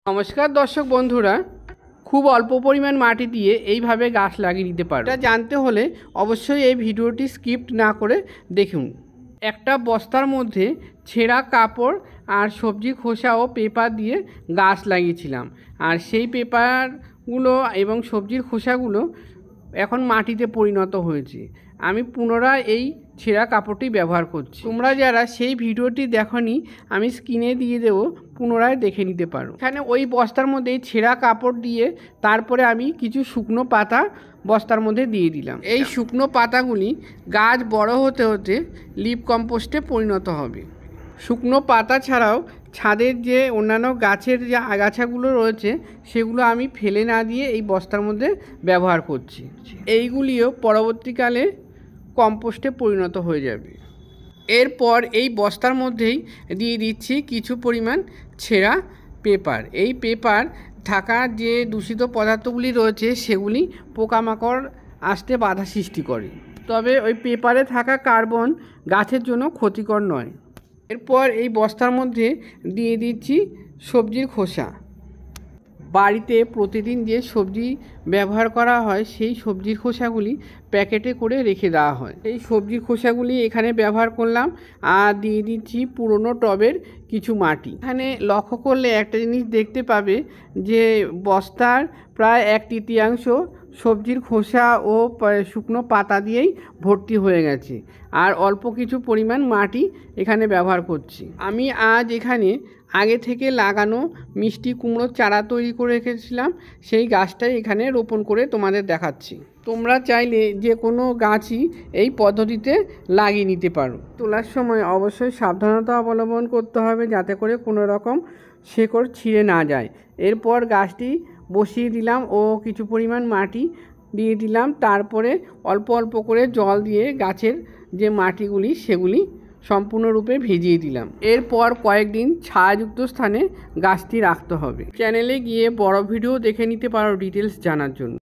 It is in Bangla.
নমস্কার দর্শক বন্ধুরা, খুব অল্প পরিমাণ মাটি দিয়ে এইভাবে গাছ লাগিয়ে নিতে পারো। এটা জানতে হলে অবশ্যই এই ভিডিওটি স্কিপ না করে দেখুন। একটা বস্তার মধ্যে ছেঁড়া কাপড় আর সবজি খোসা ও পেপার দিয়ে গাছ লাগিয়েছিলাম, আর সেই পেপারগুলো এবং সবজির খোসাগুলো এখন মাটিতে পরিণত হয়েছে। আমি পুনরায় এই ছেঁড়া কাপড়টি ব্যবহার করছি। তোমরা যারা সেই ভিডিওটি দেখোনি, আমি স্ক্রিনে দিয়ে দেবো, পুনরায় দেখে নিতে পারো। এখানে ওই বস্তার মধ্যে ছেঁড়া কাপড় দিয়ে তারপরে আমি কিছু শুকনো পাতা বস্তার মধ্যে দিয়ে দিলাম। এই শুকনো পাতাগুলি গাছ বড় হতে হতে লিভ কম্পোস্টে পরিণত হবে। শুকনো পাতা ছাড়াও ছাদের যে অন্যান্য গাছের যে আগাছাগুলো রয়েছে সেগুলো আমি ফেলে না দিয়ে এই বস্তার মধ্যে ব্যবহার করছি। এইগুলিও পরবর্তীকালে কম্পোস্টে পরিণত হয়ে যাবে। এরপর এই বস্তার মধ্যেই দিয়ে দিচ্ছি কিছু পরিমাণ ছেঁড়া পেপার। এই পেপার ঢাকার যে দূষিত পদার্থগুলি রয়েছে সেগুলি পোকামাকড় আসতে বাধা সৃষ্টি করে, তবে ওই পেপারে থাকা কার্বন গাছের জন্য ক্ষতিকর নয়। এরপর এই বস্তার মধ্যে দিয়ে দিচ্ছি সবজির খোসা। বাড়িতে প্রতিদিন যে সবজি ব্যবহার করা হয় সেই সবজির খোসাগুলি প্যাকেটে করে রেখে দেওয়া হয়। এই সবজির খোসাগুলি এখানে ব্যবহার করলাম, আর দিয়ে দিচ্ছি পুরনো টবের কিছু মাটি। এখানে লক্ষ্য করলে একটা জিনিস দেখতে পাবে যে বস্তার প্রায় 1/3 সবজির খোসা ও শুকনো পাতা দিয়েই ভর্তি হয়ে গেছে, আর অল্প কিছু পরিমাণ মাটি এখানে ব্যবহার করছি। আমি আজ এখানে আগে থেকে লাগানো মিষ্টি কুমড়োর চারা তৈরি করে রেখেছিলাম, সেই গাছটাই এখানে রোপণ করে তোমাদের দেখাচ্ছি। তোমরা চাইলে যে কোনো গাছই এই পদ্ধতিতে লাগিয়ে নিতে পারো। তোলার সময় অবশ্যই সাবধানতা অবলম্বন করতে হবে যাতে করে কোনো রকম শেকড় ছিঁড়ে না যায়। এরপর গাছটি বসিয়ে দিলাম ও কিছু পরিমাণ মাটি দিয়ে দিলাম, তারপরে অল্প অল্প করে জল দিয়ে গাছের যে মাটিগুলি সেগুলি সম্পূর্ণরূপে ভিজিয়ে দিলাম। এরপর কয়েকদিন ছায়াযুক্ত স্থানে গাছটি রাখতে হবে। চ্যানেলে গিয়ে বড় ভিডিও দেখে নিতে পারো ডিটেলস জানার জন্য।